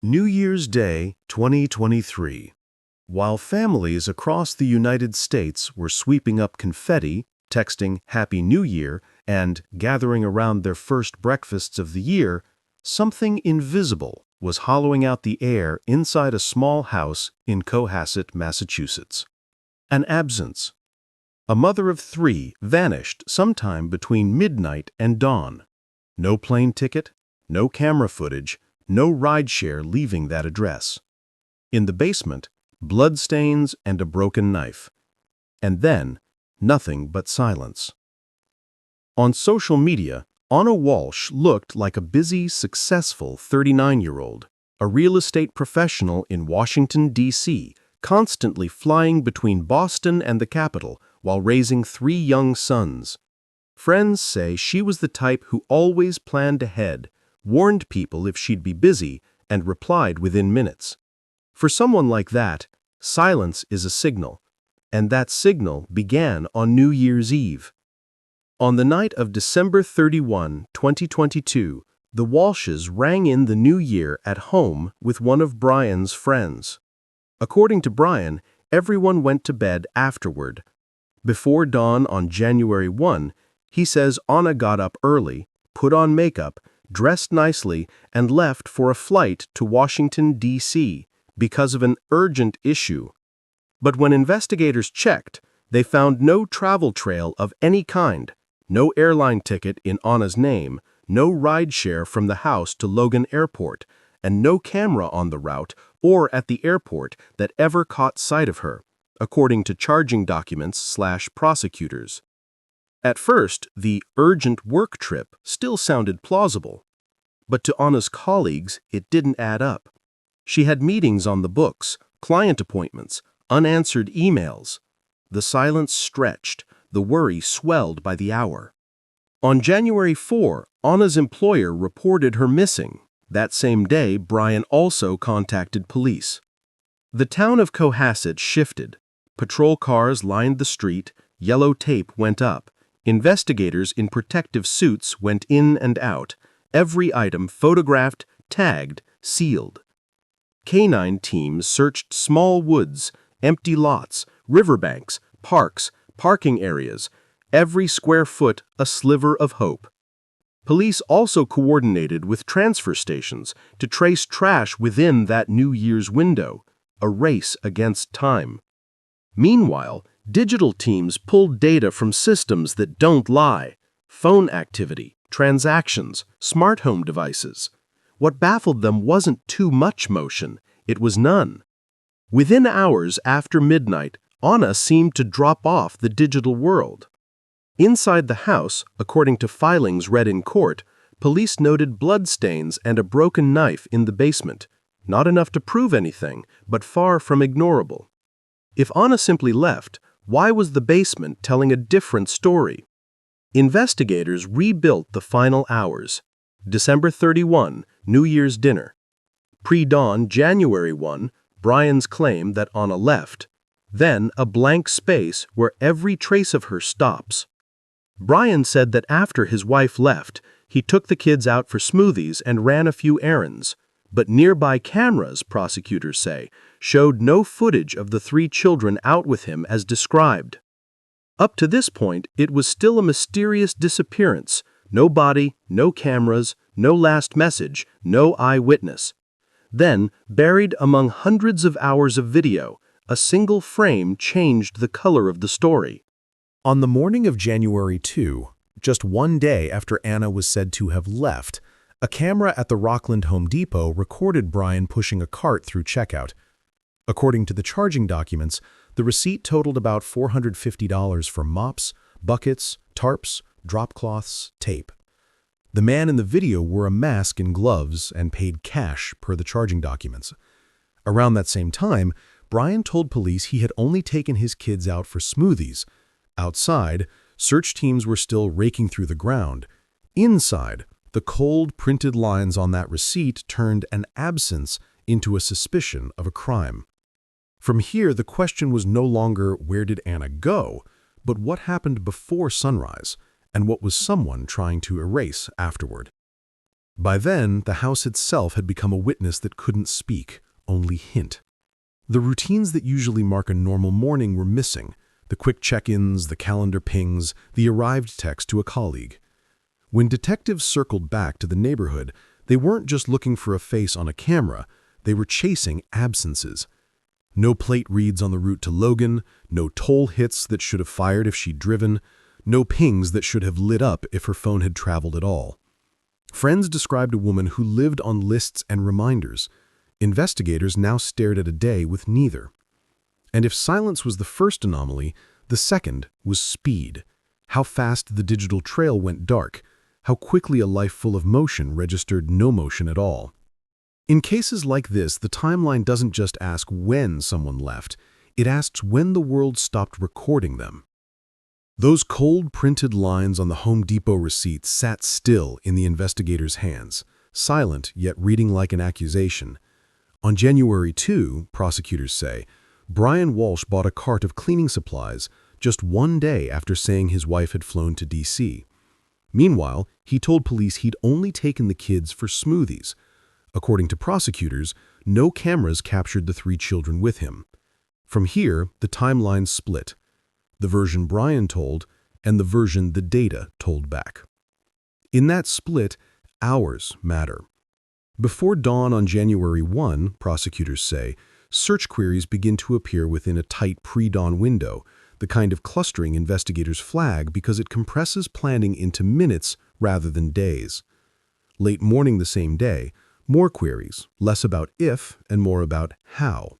New Year's Day 2023. While families across the United States were sweeping up confetti, texting Happy New Year, and gathering around their first breakfasts of the year, something invisible was hollowing out the air inside a small house in Cohasset, Massachusetts. An absence. A mother of three vanished sometime between midnight and dawn. No plane ticket, no camera footage, no rideshare leaving that address. In the basement, bloodstains and a broken knife. And then, nothing but silence. On social media, Anna Walshe looked like a busy, successful 39-year-old, a real estate professional in Washington, D.C., constantly flying between Boston and the capital while raising 3 young sons. Friends say she was the type who always planned ahead, warned people if she'd be busy, and replied within minutes. For someone like that, silence is a signal, and that signal began on New Year's Eve. On the night of December 31, 2022, the Walshes rang in the new year at home with one of Brian's friends. According to Brian, everyone went to bed afterward. Before dawn on January 1, he says Anna got up early, put on makeup, dressed nicely, and left for a flight to Washington, D.C. because of an urgent issue. But when investigators checked, they found no travel trail of any kind, no airline ticket in Anna's name, no rideshare from the house to Logan Airport, and no camera on the route or at the airport that ever caught sight of her, according to charging documents/prosecutors. At first, the urgent work trip still sounded plausible. But to Anna's colleagues, it didn't add up. She had meetings on the books, client appointments, unanswered emails. The silence stretched, the worry swelled by the hour. On January 4, Anna's employer reported her missing. That same day, Brian also contacted police. The town of Cohasset shifted. Patrol cars lined the street, yellow tape went up. Investigators in protective suits went in and out, every item photographed, tagged, sealed. Canine teams searched small woods, empty lots, riverbanks, parks, parking areas, every square foot a sliver of hope. Police also coordinated with transfer stations to trace trash within that New Year's window, a race against time. Meanwhile, digital teams pulled data from systems that don't lie: phone activity, transactions, smart home devices. What baffled them wasn't too much motion, it was none. Within hours after midnight, Anna seemed to drop off the digital world. Inside the house, according to filings read in court, police noted bloodstains and a broken knife in the basement, not enough to prove anything, but far from ignorable. If Anna simply left, why was the basement telling a different story? Investigators rebuilt the final hours. December 31, New Year's dinner. Pre-dawn, January 1, Brian's claim that Anna left. Then a blank space where every trace of her stops. Brian said that after his wife left, he took the kids out for smoothies and ran a few errands. But nearby cameras, prosecutors say, showed no footage of the 3 children out with him as described. Up to this point, it was still a mysterious disappearance. No body, no cameras, no last message, no eyewitness. Then, buried among hundreds of hours of video, a single frame changed the color of the story. On the morning of January 2, just one day after Anna was said to have left, a camera at the Rockland Home Depot recorded Brian pushing a cart through checkout. According to the charging documents, the receipt totaled about $450 for mops, buckets, tarps, drop cloths, tape. The man in the video wore a mask and gloves and paid cash per the charging documents. Around that same time, Brian told police he had only taken his kids out for smoothies. Outside, search teams were still raking through the ground. Inside, the cold, printed lines on that receipt turned an absence into a suspicion of a crime. From here, the question was no longer where did Anna go, but what happened before sunrise, and what was someone trying to erase afterward. By then, the house itself had become a witness that couldn't speak, only hint. The routines that usually mark a normal morning were missing: the quick check-ins, the calendar pings, the arrived text to a colleague. When detectives circled back to the neighborhood, they weren't just looking for a face on a camera, they were chasing absences. No plate reads on the route to Logan, no toll hits that should have fired if she'd driven, no pings that should have lit up if her phone had traveled at all. Friends described a woman who lived on lists and reminders. Investigators now stared at a day with neither. And if silence was the first anomaly, the second was speed. How fast the digital trail went dark, how quickly a life full of motion registered no motion at all. In cases like this, the timeline doesn't just ask when someone left, it asks when the world stopped recording them. Those cold printed lines on the Home Depot receipt sat still in the investigator's hands, silent yet reading like an accusation. On January 2, prosecutors say, Brian Walshe bought a cart of cleaning supplies just one day after saying his wife had flown to D.C. Meanwhile, he told police he'd only taken the kids for smoothies. According to prosecutors, no cameras captured the 3 children with him. From here, the timeline split: the version Brian told and the version the data told back. In that split, hours matter. Before dawn on January 1, prosecutors say, search queries begin to appear within a tight pre-dawn window, the kind of clustering investigators flag because it compresses planning into minutes rather than days. Late morning the same day, more queries, less about if and more about how.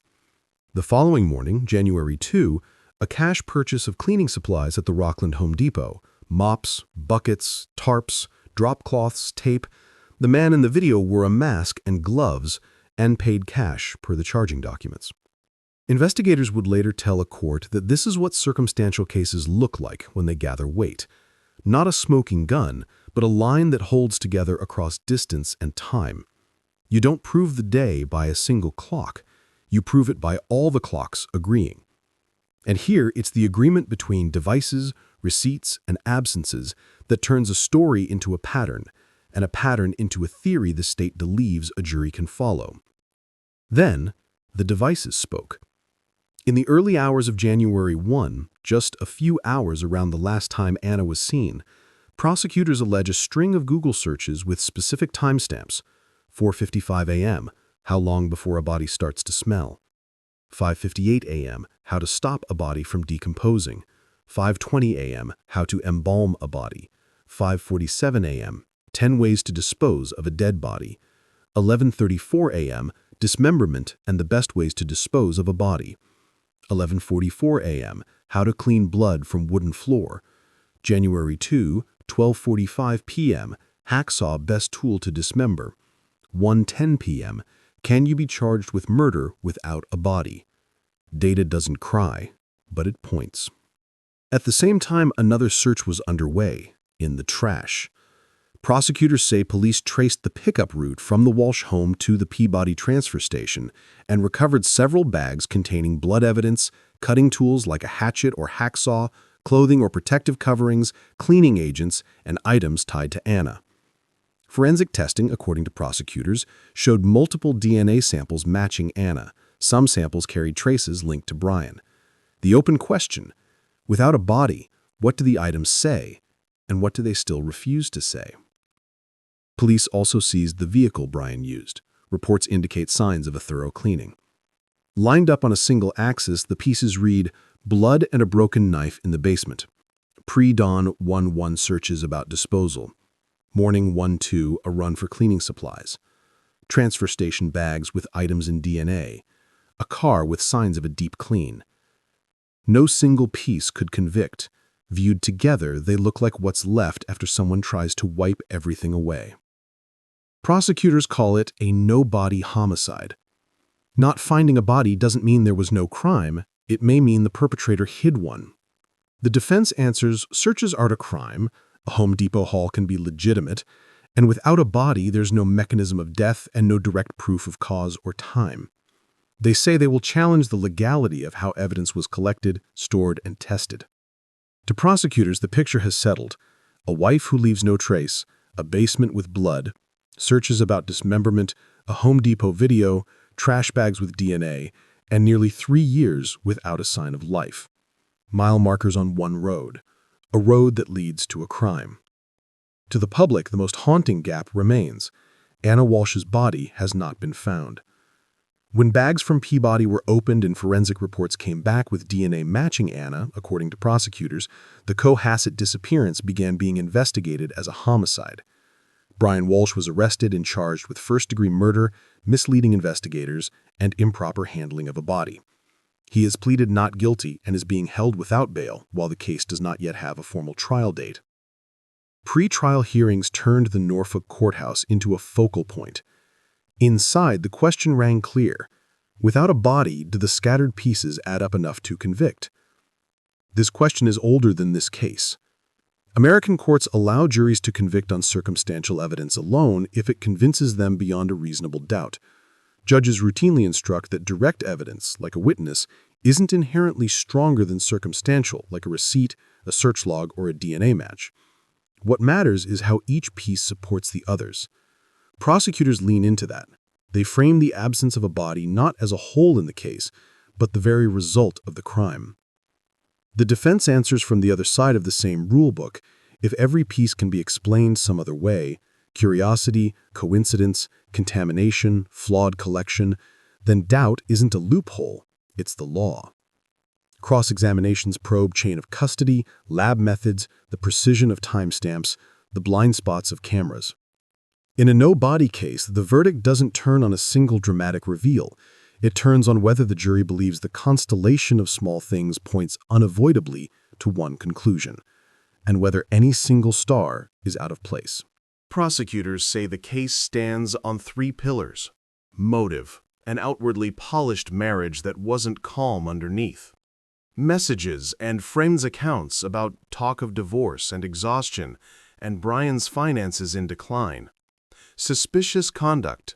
The following morning, January 2, a cash purchase of cleaning supplies at the Rockland Home Depot: mops, buckets, tarps, drop cloths, tape. The man in the video wore a mask and gloves and paid cash per the charging documents. Investigators would later tell a court that this is what circumstantial cases look like when they gather weight. Not a smoking gun, but a line that holds together across distance and time. You don't prove the day by a single clock. You prove it by all the clocks agreeing. And here it's the agreement between devices, receipts, and absences that turns a story into a pattern, and a pattern into a theory the state believes a jury can follow. Then, the devices spoke. In the early hours of January 1, just a few hours around the last time Anna was seen, prosecutors allege a string of Google searches with specific timestamps: 4:55 a.m., how long before a body starts to smell; 5:58 a.m., how to stop a body from decomposing; 5:20 a.m., how to embalm a body; 5:47 a.m., 10 ways to dispose of a dead body; 11:34 a.m., dismemberment and the best ways to dispose of a body; 11:44 a.m., how to clean blood from wooden floor; January 2, 12:45 p.m., hacksaw best tool to dismember; 1:10 p.m., can you be charged with murder without a body? Data doesn't cry, but it points. At the same time, another search was underway, in the trash. Prosecutors say police traced the pickup route from the Walshe home to the Peabody transfer station and recovered several bags containing blood evidence, cutting tools like a hatchet or hacksaw, clothing or protective coverings, cleaning agents, and items tied to Anna. Forensic testing, according to prosecutors, showed multiple DNA samples matching Anna. Some samples carried traces linked to Brian. The open question: without a body, what do the items say, and what do they still refuse to say? Police also seized the vehicle Brian used. Reports indicate signs of a thorough cleaning. Lined up on a single axis, the pieces read, blood and a broken knife in the basement. Pre-dawn 1-1 searches about disposal. Morning 1-2, a run for cleaning supplies. Transfer station bags with items in DNA. A car with signs of a deep clean. No single piece could convict. Viewed together, they look like what's left after someone tries to wipe everything away. Prosecutors call it a no-body homicide. Not finding a body doesn't mean there was no crime. It may mean the perpetrator hid one. The defense answers searches aren't a crime. A Home Depot haul can be legitimate. And without a body, there's no mechanism of death and no direct proof of cause or time. They say they will challenge the legality of how evidence was collected, stored, and tested. To prosecutors, the picture has settled. A wife who leaves no trace, a basement with blood, Searches about dismemberment, a Home Depot video, trash bags with DNA, and nearly 3 years without a sign of life. Mile markers on one road, a road that leads to a crime. To the public, the most haunting gap remains. Anna Walshe's body has not been found. When bags from Peabody were opened and forensic reports came back with DNA matching Anna, according to prosecutors, the Cohasset disappearance began being investigated as a homicide. Brian Walshe was arrested and charged with first-degree murder, misleading investigators, and improper handling of a body. He has pleaded not guilty and is being held without bail while the case does not yet have a formal trial date. Pre-trial hearings turned the Norfolk courthouse into a focal point. Inside, the question rang clear. Without a body, do the scattered pieces add up enough to convict? This question is older than this case. American courts allow juries to convict on circumstantial evidence alone if it convinces them beyond a reasonable doubt. Judges routinely instruct that direct evidence, like a witness, isn't inherently stronger than circumstantial, like a receipt, a search log, or a DNA match. What matters is how each piece supports the others. Prosecutors lean into that. They frame the absence of a body not as a hole in the case, but the very result of the crime. The defense answers from the other side of the same rulebook. If every piece can be explained some other way, curiosity, coincidence, contamination, flawed collection, then doubt isn't a loophole, it's the law. Cross-examinations probe chain of custody, lab methods, the precision of timestamps, the blind spots of cameras. In a no-body case, the verdict doesn't turn on a single dramatic reveal. It turns on whether the jury believes the constellation of small things points unavoidably to one conclusion, and whether any single star is out of place. Prosecutors say the case stands on 3 pillars: motive, an outwardly polished marriage that wasn't calm underneath; messages and friends' accounts about talk of divorce and exhaustion and Brian's finances in decline; suspicious conduct,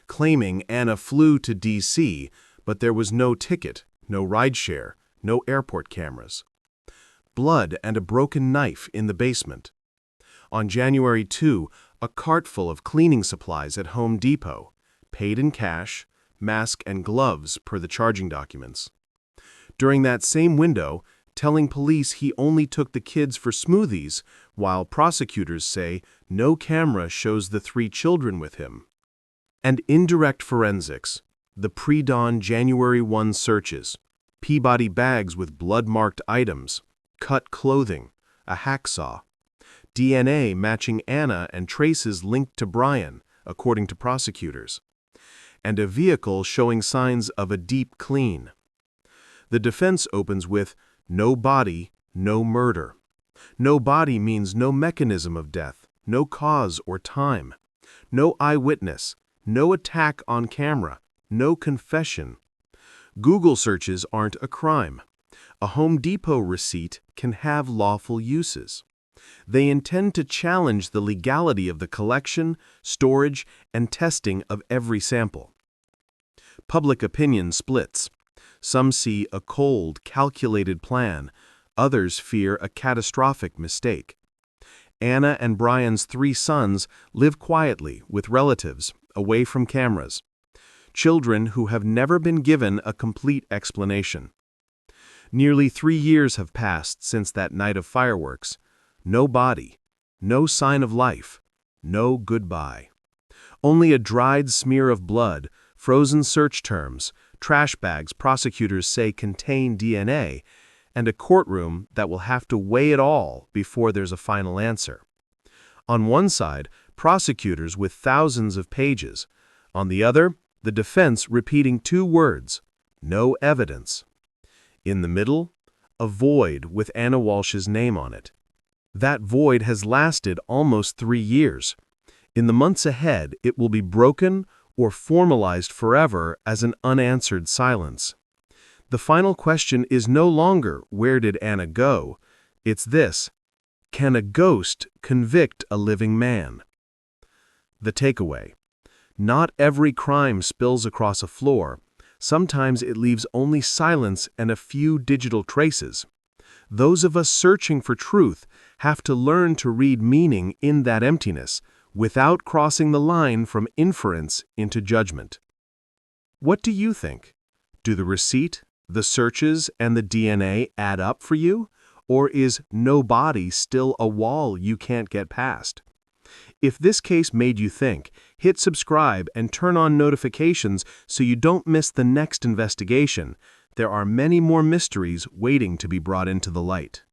claiming Anna flew to D.C., but there was no ticket, no rideshare, no airport cameras; blood and a broken knife in the basement. On January 2, a cart full of cleaning supplies at Home Depot, paid in cash, mask and gloves per the charging documents. During that same window, telling police he only took the kids for smoothies, while prosecutors say no camera shows the 3 children with him. And indirect forensics, the pre-dawn January 1 searches, Peabody bags with blood-marked items, cut clothing, a hacksaw, DNA matching Anna and traces linked to Brian, according to prosecutors, and a vehicle showing signs of a deep clean. The defense opens with no body, no murder. No body means no mechanism of death, no cause or time, no eyewitness, no attack on camera, no confession. Google searches aren't a crime. A Home Depot receipt can have lawful uses. They intend to challenge the legality of the collection, storage, and testing of every sample. Public opinion splits. Some see a cold, calculated plan. Others fear a catastrophic mistake. Anna and Brian's 3 sons live quietly with relatives, away from cameras. Children who have never been given a complete explanation. Nearly 3 years have passed since that night of fireworks. No body, no sign of life, no goodbye. Only a dried smear of blood, frozen search terms, trash bags prosecutors say contain DNA, and a courtroom that will have to weigh it all before there's a final answer. On one side, prosecutors with thousands of pages. On the other, the defense repeating 2 words: no evidence. In the middle, a void with Anna Walshe's name on it. That void has lasted almost 3 years. In the months ahead, it will be broken or formalized forever as an unanswered silence. The final question is no longer, where did Anna go? It's this: can a ghost convict a living man? The takeaway: not every crime spills across a floor. Sometimes it leaves only silence and a few digital traces. Those of us searching for truth have to learn to read meaning in that emptiness, without crossing the line from inference into judgment. What do you think? Do the receipt, the searches, and the DNA add up for you? Or is no body still a wall you can't get past? If this case made you think, hit subscribe and turn on notifications so you don't miss the next investigation. There are many more mysteries waiting to be brought into the light.